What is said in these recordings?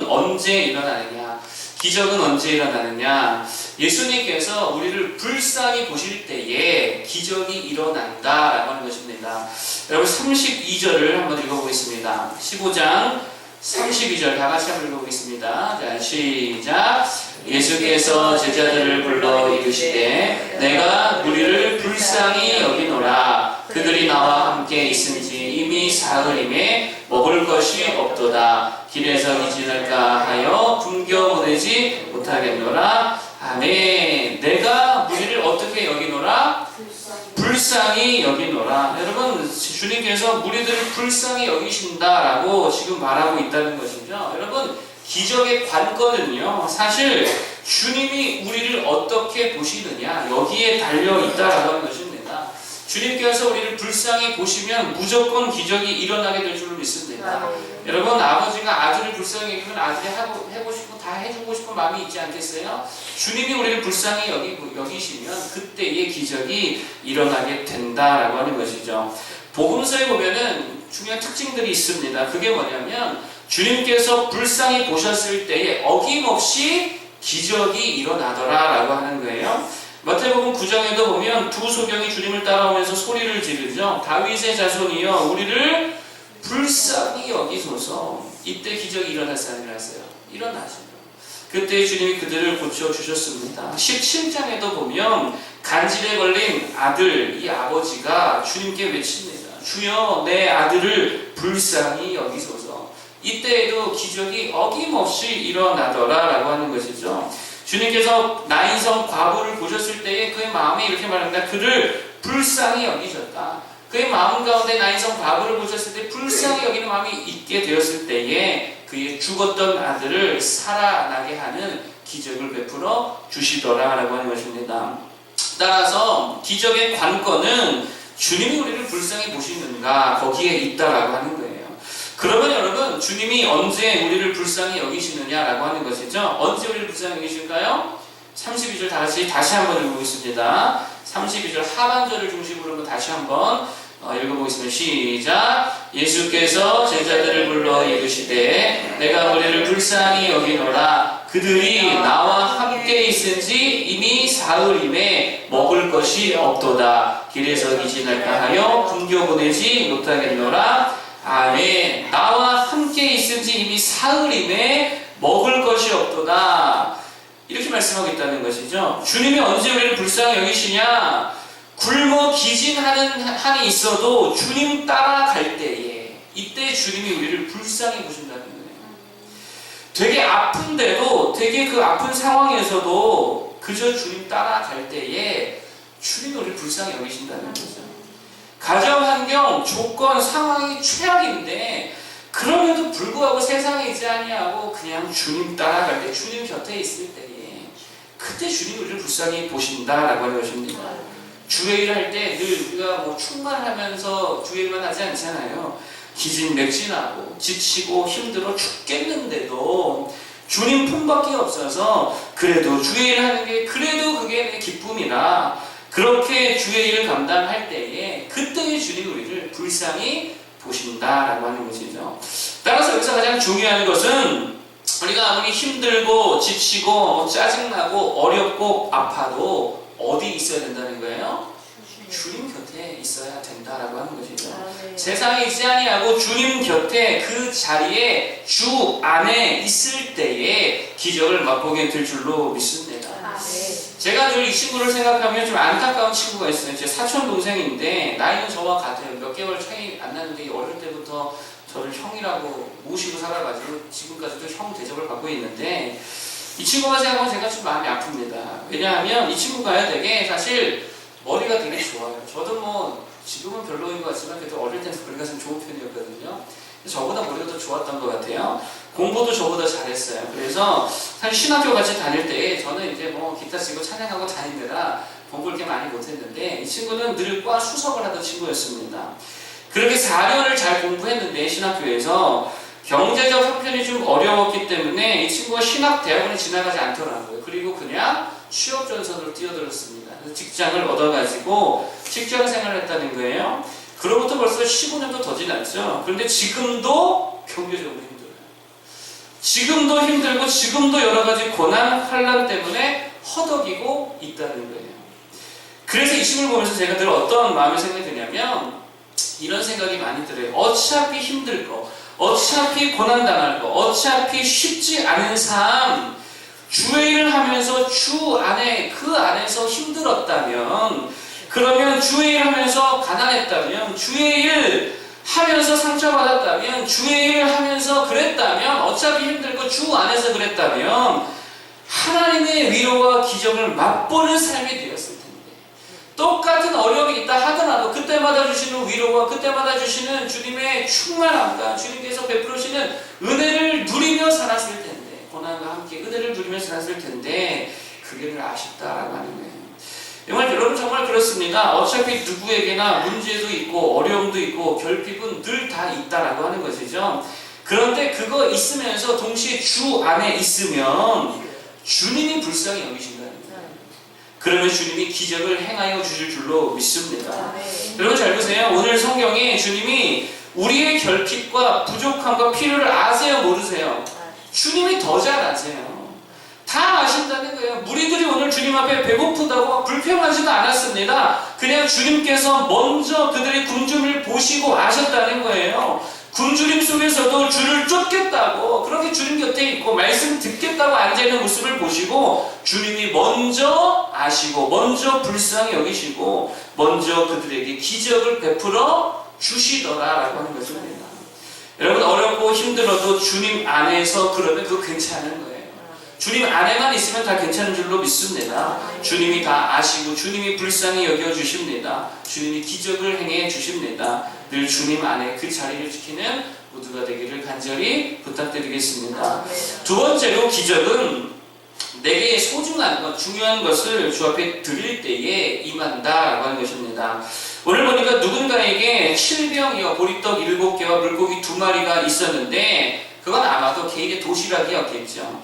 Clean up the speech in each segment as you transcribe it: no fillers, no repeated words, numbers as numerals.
언제 일어나느냐? 기적은 언제 일어나느냐? 예수님께서 우리를 불쌍히 보실 때에 기적이 일어난다라고 하는 것입니다. 여러분 32절을 한번 읽어보겠습니다. 15장 32절 다 같이 한번 읽어보겠습니다. 자, 시작. 예수께서 제자들을 불러 이르시되 내가 우리를 불쌍히 여기노라. 그들이 나와 함께 있은지 이미 사흘임에 먹을 것이 없도다. 길에서 기진할까 하여 굶겨 보내지 못하겠노라. 아멘. 내가 우리를 어떻게 여기노라? 불쌍히 여기노라. 여러분, 주님께서 우리들을 불쌍히 여기신다라고 지금 말하고 있다는 것이죠. 여러분, 기적의 관건은요, 사실 주님이 우리를 어떻게 보시느냐 여기에 달려 있다라고 하는 것입니다. 주님께서 우리를 불쌍히 보시면 무조건 기적이 일어나게 될 줄로 믿습니다. 여러분, 아버지가 아들을 불쌍히 여기면 아들이 하고 싶고 다 해주고 싶은 마음이 있지 않겠어요? 주님이 우리를 불쌍히 여기시면 그때의 기적이 일어나게 된다라고 하는 것이죠. 복음서에 보면은 중요한 특징들이 있습니다. 그게 뭐냐면 주님께서 불쌍히 보셨을 때에 어김없이 기적이 일어나더라라고 하는 거예요. 마태복음 9장에도 보면 두 소경이 주님을 따라오면서 소리를 지르죠. 다윗의 자손이여 우리를 불쌍히 여기소서. 이때 기적이 일어났어요? 일어나시죠. 그때 주님이 그들을 고쳐주셨습니다. 17장에도 보면 간질에 걸린 아들, 이 아버지가 주님께 외칩니다. 주여 내 아들을 불쌍히 여기소서. 이때에도 기적이 어김없이 일어나더라라고 하는 것이죠. 주님께서 나인성 과부를 보셨을 때에 그의 마음에 이렇게 말합니다. 그를 불쌍히 여기셨다. 그의 마음 가운데 나인성 과부를 보셨을 때 불쌍히 여기는 마음이 있게 되었을 때에 그의 죽었던 아들을 살아나게 하는 기적을 베풀어 주시더라라고 하는 것입니다. 따라서 기적의 관건은 주님이 우리를 불쌍히 보시는가 거기에 있다라고 하는 거예요. 그러면 여러분, 주님이 언제 우리를 불쌍히 여기시느냐라고 하는 것이죠. 언제 우리를 불쌍히 여기실까요? 32절 다시 한번 읽어보겠습니다. 32절 하반절을 중심으로 다시 한번 읽어보겠습니다. 시작. 예수께서 제자들을 불러 이르시되 내가 우리를 불쌍히 여기노라. 그들이 나와 함께 있은지 이미 사흘임에 먹을 것이 없도다. 길에서 기진할까 하여 굶겨 보내지 못하겠노라. 아멘. 나와 함께 있은지 이미 사흘임에 먹을 것이 없도다. 이렇게 말씀하고 있다는 것이죠. 주님이 언제 우리를 불쌍히 여기시냐? 굶어 기진하는 한이 있어도 주님 따라갈 때에 이때 주님이 우리를 불쌍히 보신다는 거예요. 되게 아픈데도 되게 그 아픈 상황에서도 그저 주님 따라갈 때에 주님이 우리를 불쌍히 여기신다는 거죠. 가정환경, 조건, 상황이 최악인데 그럼에도 불구하고 세상에 있지 아니하고 그냥 주님 따라갈 때, 주님 곁에 있을 때에 그때 주님이 우리를 불쌍히 보신다라고 하는 것입니다. 주일을 할 때 늘 우리가 뭐 충만하면서 주일만 하지 않잖아요. 기진맥진하고 지치고 힘들어 죽겠는데도 주님 품밖에 없어서 그래도 주일 하는 게 그래도 그게 내 기쁨이라 그렇게 주의 일을 감당할 때에 그때의 주님이 우리를 불쌍히 보신다라고 하는 것이죠. 따라서 여기서 가장 중요한 것은 우리가 아무리 힘들고 지치고 짜증나고 어렵고 아파도 어디 있어야 된다는 거예요? 주님 곁에 있어야 된다라고 하는 것이죠. 세상에 있지 아니하고 주님 곁에 그 자리에 주 안에 있을 때에 기적을 맛보게 될 줄로 믿습니다. 제가 늘 이 친구를 생각하면 좀 안타까운 친구가 있어요. 제 사촌 동생인데 나이는 저와 같아요. 몇 개월 차이 안 나는데 어릴 때부터 저를 형이라고 모시고 살아가지고 지금까지도 형 대접을 받고 있는데 이 친구가 생각하면 제가 좀 마음이 아픕니다. 왜냐하면 이 친구가 되게 사실 머리가 되게 좋아요. 저도 뭐 지금은 별로인 것 같지만 그래도 어릴 때는 머리가 좀 좋은 편이었거든요. 저보다 머리가 더 좋았던 것 같아요. 공부도 저보다 잘했어요. 그래서 사실 신학교 같이 다닐 때 저는 이제 뭐 기타 치고 찬양하고 다니느라 공부를 그렇게 많이 못했는데 이 친구는 늘 과 수석을 하던 친구였습니다. 그렇게 4년을 잘 공부했는데 신학교에서 경제적 형편이 좀 어려웠기 때문에 이 친구가 신학대학원에 지나가지 않더라고요. 그리고 그냥 취업전선으로 뛰어들었습니다. 그래서 직장을 얻어가지고 직장 생활을 했다는 거예요. 그로부터 벌써 15년도 더 지났죠. 그런데 지금도 경제적으로 힘들어요. 지금도 힘들고 지금도 여러 가지 고난, 환난 때문에 허덕이고 있다는 거예요. 그래서 이 식을 보면서 제가 늘 어떤 마음의 생각이 드냐면 이런 생각이 많이 들어요. 어차피 힘들 거, 어차피 고난당할 거, 어차피 쉽지 않은 삶, 주의 일을 하면서 주 안에 그 안에서 힘들었다면, 그러면 주의 일 하면서 가난했다면, 주의 일 하면서 상처받았다면, 주의 일을 하면서 그랬다면, 어차피 힘들고 주 안에서 그랬다면 하나님의 위로와 기적을 맛보는 삶이 되었을 텐데, 똑같은 어려움이 있다 하더라도 그때마다 주시는 위로와 그때마다 주시는 주님의 충만함과 주님께서 베풀으시는 은혜를 누리며 살았을 텐데, 고난과 함께 은혜를 누리며 살았을 텐데 그게 늘 아쉽다라고 하는 거예요. 여러분 정말 그렇습니다. 어차피 누구에게나 문제도 있고 어려움도 있고 결핍은 늘 다 있다라고 하는 것이죠. 그런데 그거 있으면서 동시에 주 안에 있으면 주님이 불쌍히 여기신다는 거예요. 그러면 주님이 기적을 행하여 주실 줄로 믿습니다. 여러분 잘 보세요. 오늘 성경에 주님이 우리의 결핍과 부족함과 필요를 아세요, 모르세요? 주님이 더 잘 아세요. 다 아신다는 거예요. 무리들이 오늘 주님 앞에 배고프다고 불평하지도 않았습니다. 그냥 주님께서 먼저 그들의 굶주림을 보시고 아셨다는 거예요. 굶주림 속에서도 주를 쫓겠다고 그렇게 주님 곁에 있고 말씀 듣겠다고 앉아있는 모습을 보시고 주님이 먼저 아시고 먼저 불쌍히 여기시고 먼저 그들에게 기적을 베풀어 주시더라라고 하는 것입니다. 여러분 어렵고 힘들어도 주님 안에서 그러면 그거 괜찮은 거예요. 주님 안에만 있으면 다 괜찮은 줄로 믿습니다. 주님이 다 아시고 주님이 불쌍히 여겨주십니다. 주님이 기적을 행해 주십니다. 늘 주님 안에 그 자리를 지키는 모두가 되기를 간절히 부탁드리겠습니다. 두 번째로 기적은 내게 소중한 것, 중요한 것을 주 앞에 드릴 때에 임한다라고 하는 것입니다. 오늘 보니까 누군가에게 7병이와 보리떡 7개와 물고기 2마리가 있었는데 그건 아마도 개인의 도시락이었겠죠.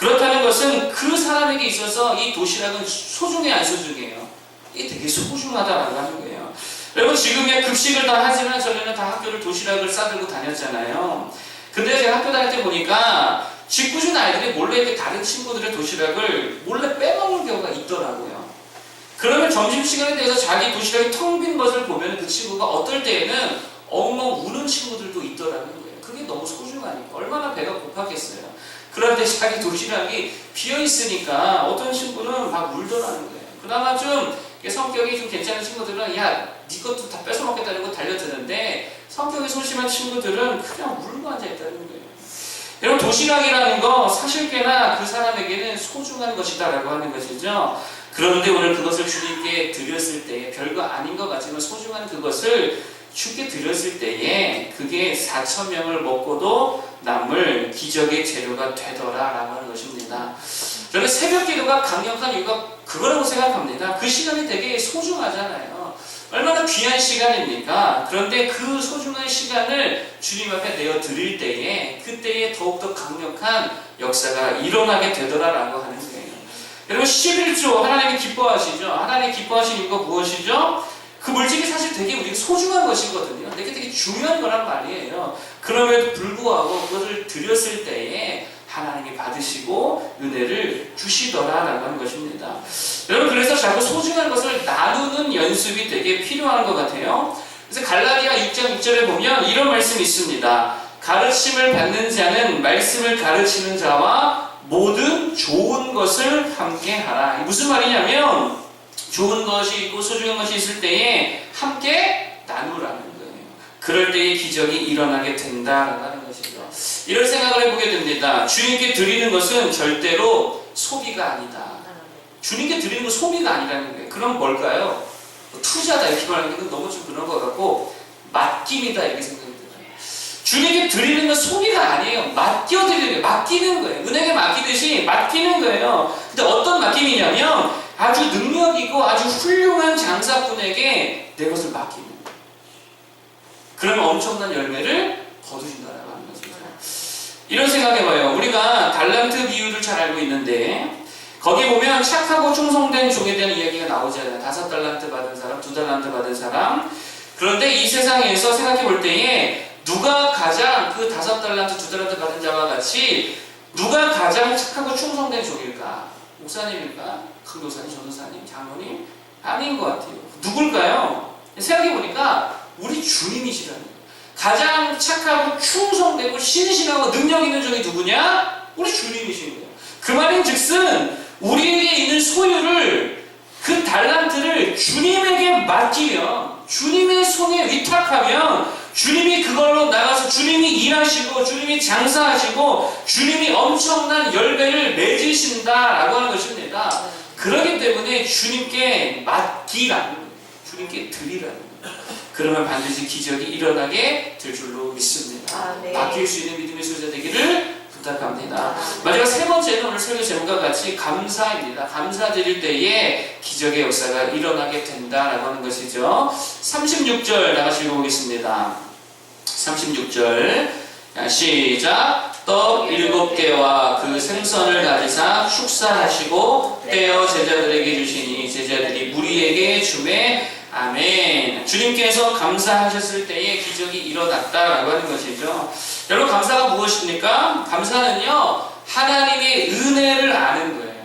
그렇다는 것은 그 사람에게 있어서 이 도시락은 소중해 안 소중해요? 이게 되게 소중하다라고 하는 거예요. 여러분 지금의 급식을 다 하지만 전에는 다 학교를 도시락을 싸들고 다녔잖아요. 근데 제가 학교 다닐 때 보니까 짓궂은 아이들이 몰래 이렇게 다른 친구들의 도시락을 몰래 빼먹는 경우가 있더라고요. 그러면 점심시간에 대해서 자기 도시락이 텅 빈 것을 보면 그 친구가 어떨 때에는 엉엉 우는 친구들도 있더라는 거예요. 그게 너무 소중하니까 얼마나 배가 고팠겠어요. 그런데 자기 도시락이 비어있으니까 어떤 친구는 막 울더라는 거예요. 그나마 좀 성격이 좀 괜찮은 친구들은 야, 네 것도 다 뺏어 먹겠다는 거 달려드는데 성격이 소심한 친구들은 그냥 울고 앉아있다는 거예요. 여러분 도시락이라는 거 사실 꽤나 그 사람에게는 소중한 것이다라고 하는 것이죠. 그런데 오늘 그것을 주님께 드렸을 때 별거 아닌 것 같지만 소중한 그것을 주께 드렸을 때에 그게 4,000명을 먹고도 남을 기적의 재료가 되더라라고 하는 것입니다. 저는 새벽 기도가 강력한 이유가 그거라고 생각합니다. 그 시간이 되게 소중하잖아요. 얼마나 귀한 시간입니까? 그런데 그 소중한 시간을 주님 앞에 내어 드릴 때에 그때에 더욱더 강력한 역사가 일어나게 되더라라고 하는 거예요. 여러분 11조 하나님이 기뻐하시죠? 하나님이 기뻐하시는 이유가 무엇이죠? 그 물질이 사실 되게 우리가 소중한 것이거든요. 되게 중요한 거란 말이에요. 그럼에도 불구하고 그것을 드렸을 때에 하나님이 받으시고 은혜를 주시더라라고 하는 것입니다. 여러분 그래서 자꾸 소중한 것을 나누는 연습이 되게 필요한 것 같아요. 그래서 갈라디아 6장 6절에 보면 이런 말씀이 있습니다. 가르침을 받는 자는 말씀을 가르치는 자와 모든 좋은 것을 함께 하라. 무슨 말이냐면 좋은 것이 있고 소중한 것이 있을 때에 함께 나누라는 거예요. 그럴 때에 기적이 일어나게 된다라고 하는 것이죠. 이런 생각을 해보게 됩니다. 주님께 드리는 것은 절대로 소비가 아니다. 주님께 드리는 건 소비가 아니라는 거예요. 그럼 뭘까요? 투자다 이렇게 말하는 건 너무 좀 그런 것 같고 맡김이다 이렇게 생각이 들어요. 주님께 드리는 건 소비가 아니에요. 맡겨드리는 거예요. 맡기는 거예요. 은행에 맡기듯이 맡기는 거예요. 근데 어떤 맡김이냐면 아주 능력있고 아주 훌륭한 장사꾼에게 내 것을 맡기는 거예요. 그러면 엄청난 열매를 거두신다라고 하는 것이죠. 이런 생각해봐요. 우리가 달란트 비유를 잘 알고 있는데 거기 보면 착하고 충성된 종에 대한 이야기가 나오잖아요. 5달란트 받은 사람, 2달란트 받은 사람. 그런데 이 세상에서 생각해 볼 때에 누가 가장 그 5달란트, 2달란트 받은 자와 같이 누가 가장 착하고 충성된 종일까? 목사님일까? 큰도사님, 전도사님, 장로님? 아닌 것 같아요. 누굴까요? 생각해 보니까 우리 주님이시라는 거예요. 가장 착하고 충성되고 신실하고 능력 있는 종이 누구냐? 우리 주님이신 거예요. 그 말인 즉슨 우리에게 있는 소유를 그 달란트를 주님에게 맡기면 주님의 손에 위탁하면 주님이 그걸로 나가서 주님이 일하시고 주님이 장사하시고 주님이 엄청난 열매를 맺으신다라고 하는 것입니다. 그렇기 때문에 주님께 맡기라는 거예요. 주님께 드리라는 거예요. 그러면 반드시 기적이 일어나게 될 줄로 믿습니다. 네. 맡길 수 있는 믿음의 소유자 되기를 부탁합니다. 마지막 세 번째는 오늘 설교 제목과 같이 감사입니다. 감사드릴 때에 기적의 역사가 일어나게 된다라고 하는 것이죠. 36절 나가시 읽어보겠습니다. 36절 시작. 떡 7개와 그 생선을 가지사 축사하시고 떼어 제자들에게 주시니 제자들이 무리에게 주매 아멘. 주님께서 감사하셨을 때에 기적이 일어났다라고 하는 것이죠. 여러분 감사가 무엇입니까? 감사는요 하나님의 은혜를 아는 거예요.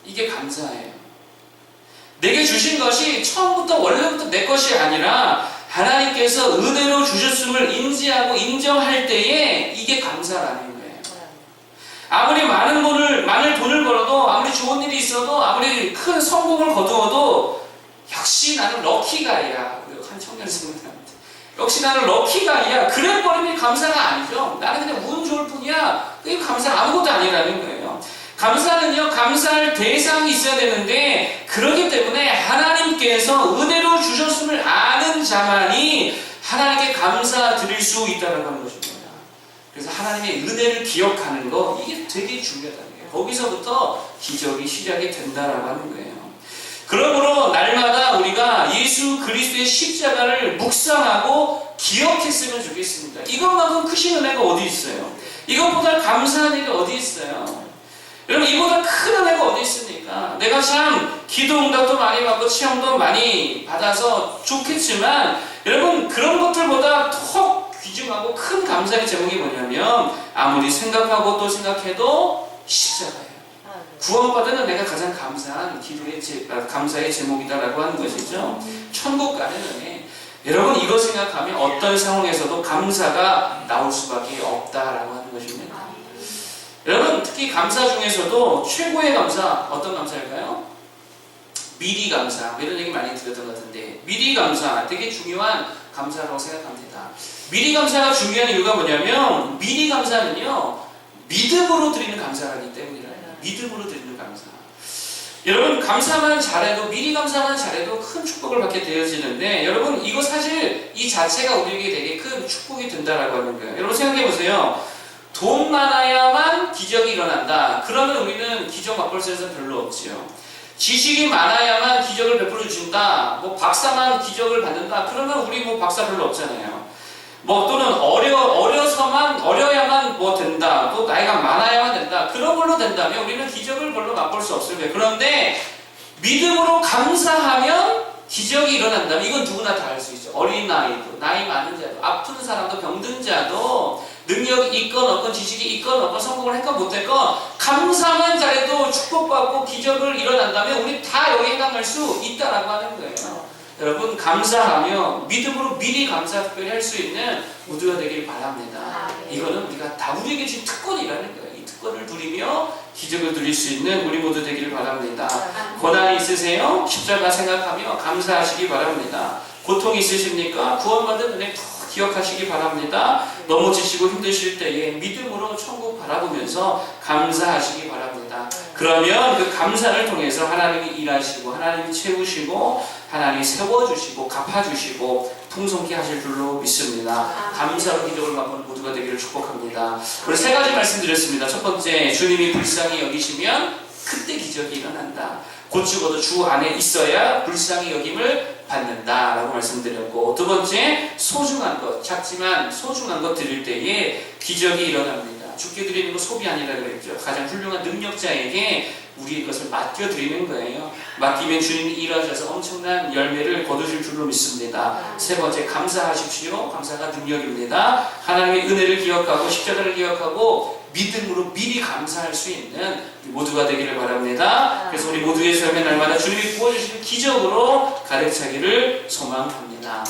이게 감사예요. 내게 주신 것이 처음부터 원래부터 내 것이 아니라 하나님께서 은혜로 주셨음을 인지하고 인정할 때에 이게 감사라는 거예요. 아무리 많은 돈을 벌어도 아무리 좋은 일이 있어도 아무리 큰 성공을 거두어도 역시 나는 럭키가이야. 한 청년 생각합니다. 역시 나는 럭키가이야. 그래버리면 감사가 아니죠. 나는 그냥 운 좋을 뿐이야. 그게 감사 아무것도 아니라는 거예요. 감사는요, 감사할 대상이 있어야 되는데, 그렇기 때문에 하나님께서 은혜로 주셨음을 아는 자만이 하나님께 감사드릴 수 있다는 것입니다. 그래서 하나님의 은혜를 기억하는 거, 이게 되게 중요하다는 거예요. 거기서부터 기적이 시작이 된다라고 하는 거예요. 그러므로 날마다 우리가 예수 그리스도의 십자가를 묵상하고 기억했으면 좋겠습니다. 이것만큼 크신 은혜가 어디 있어요? 이것보다 감사한 일이 어디 있어요? 여러분 이보다 큰 은혜가 어디 있습니까? 내가 참 기도 응답도 많이 받고 체험도 많이 받아서 좋겠지만 여러분 그런 것들보다 더 귀중하고 큰 감사의 제목이 뭐냐면 아무리 생각하고 또 생각해도 십자가예요. 구원받은 은혜가 가장 감사한 감사의 제목이다라고 하는 것이죠. 천국 가는 은혜. 여러분 이거 생각하면 어떤 상황에서도 감사가 나올 수밖에 없다라고 하는 것입니다. 여러분 특히 감사 중에서도 최고의 감사 어떤 감사일까요? 미리 감사. 이런 얘기 많이 들었던 것 같은데 미리 감사 되게 중요한 감사라고 생각합니다. 미리 감사가 중요한 이유가 뭐냐면 미리 감사는요 믿음으로 드리는 감사이기 때문이라. 믿음으로 드리는 감사. 여러분 감사만 잘해도 미리 감사만 잘해도 큰 축복을 받게 되어지는데 여러분 이거 사실 이 자체가 우리에게 되게 큰 축복이 된다라고 하는 거예요. 여러분 생각해 보세요. 돈 많아야만 기적이 일어난다. 그러면 우리는 기적 맛볼 수는 별로 없지요. 지식이 많아야만 기적을 베풀어 주신다. 뭐 박사만 기적을 받는다. 그러면 우리 뭐 박사 별로 없잖아요. 뭐 또는 어려야만 뭐 된다. 또 나이가 많아야만 된다. 그런 걸로 된다면 우리는 기적을 별로 맛볼 수 없을 거예요. 그런데 믿음으로 감사하면 기적이 일어난다면 이건 누구나 다 할 수 있죠. 어린 나이도, 나이 많은 자도, 아픈 사람도, 병든 자도 능력이 있건 없건 지식이 있건 없건 성공을 했건 못했건 감사만 잘해도 축복받고 기적을 일어난다면 우리 다 여기 해당할 수 있다라고 하는 거예요. 여러분 감사하며 믿음으로 미리 감사 특별히 할 수 있는 모두가 되길 바랍니다. 이거는 우리가 다 우리에게 주신 특권이라는 거예요. 이 특권을 누리며 기적을 누릴 수 있는 우리 모두 되길 바랍니다. 고난이 있으세요? 십자가 생각하며 감사하시기 바랍니다. 고통 있으십니까? 구원받은 은혜 기억하시기 바랍니다. 넘어지시고 힘드실 때에 믿음으로 천국 바라보면서 감사하시기 바랍니다. 그러면 그 감사를 통해서 하나님이 일하시고 하나님이 채우시고 하나님이 세워주시고 갚아주시고 풍성케 하실 줄로 믿습니다. 감사로 기적을 맛보는 모두가 되기를 축복합니다. 우리 세 가지 말씀드렸습니다. 첫 번째, 주님이 불쌍히 여기시면 그때 기적이 일어난다. 곧 죽어도 주 안에 있어야 불쌍히 여김을 받는다 라고 말씀드렸고, 두 번째, 소중한 것, 작지만 소중한 것 드릴 때에 기적이 일어납니다. 죽게 드리는 거 소비 아니라 그랬죠. 가장 훌륭한 능력자에게 우리의 것을 맡겨드리는 거예요. 맡기면 주님이 일하셔서 엄청난 열매를 거두실 줄로 믿습니다. 세 번째, 감사하십시오. 감사가 능력입니다. 하나님의 은혜를 기억하고 십자가를 기억하고 믿음으로 미리 감사할 수 있는 모두가 되기를 바랍니다. 그래서 우리 모두의 삶의 날마다 주님이 부어주시는 기적으로 가득 차기를 소망합니다.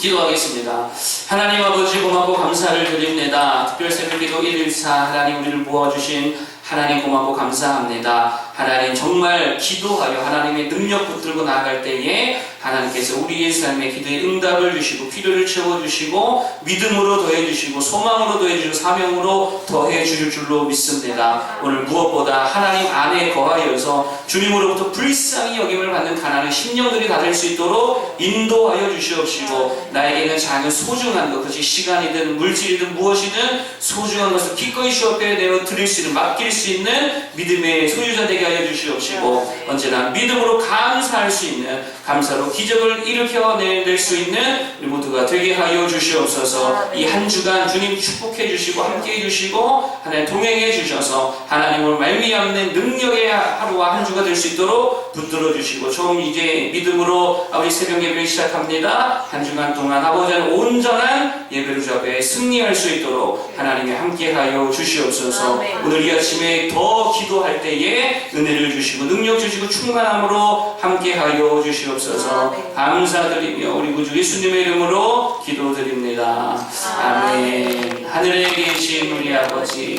기도하겠습니다. 하나님 아버지 고맙고 감사를 드립니다. 특별 새벽기도 114 하나님 우리를 모아주신 하나님 고맙고 감사합니다. 하나님 정말 기도하여 하나님의 능력 붙들고 나아갈 때에 하나님께서 우리의 삶에 기도의 응답을 주시고 필요를 채워주시고 믿음으로 더해주시고 소망으로 더해주시고 사명으로 더해주실 줄로 믿습니다. 오늘 무엇보다 하나님 안에 거하여서 주님으로부터 불쌍히 여김을 받는 가난한 심령들이 다 될 수 있도록 인도하여 주시옵시고 나에게는 작은 소중한 것, 그것이 시간이든 물질이든 무엇이든 소중한 것을 기꺼이 주 앞에 내어 드릴 수 있는 맡길 수 있는 믿음의 소유자 되게 하여 주시옵시고 언제나 믿음으로 감사할 수 있는 감사로 기적을 일으켜낼 수 있는 우리 모두가 되게 하여 주시옵소서. 이 한 주간 주님 축복해 주시고 함께 해 주시고 하나님 동행해 주셔서 하나님을 말미암는 능력의 하루와 한 주가 될 수 있도록 붙들어 주시고 좀 이제 믿음으로 우리 새벽 예배를 시작합니다. 한 주간 동안 아버지는 온전한 예배로 주 앞에 승리할 수 있도록 하나님이 함께 하여 주시옵소서. 오늘 이 아침에 더 기도할 때에 은혜를 주시고 능력 주시고 충만함으로 함께 하여 주시옵소서. 감사드리며 우리 구주 예수님의 이름으로 기도드립니다. 아멘. 하늘에 계신 우리 아버지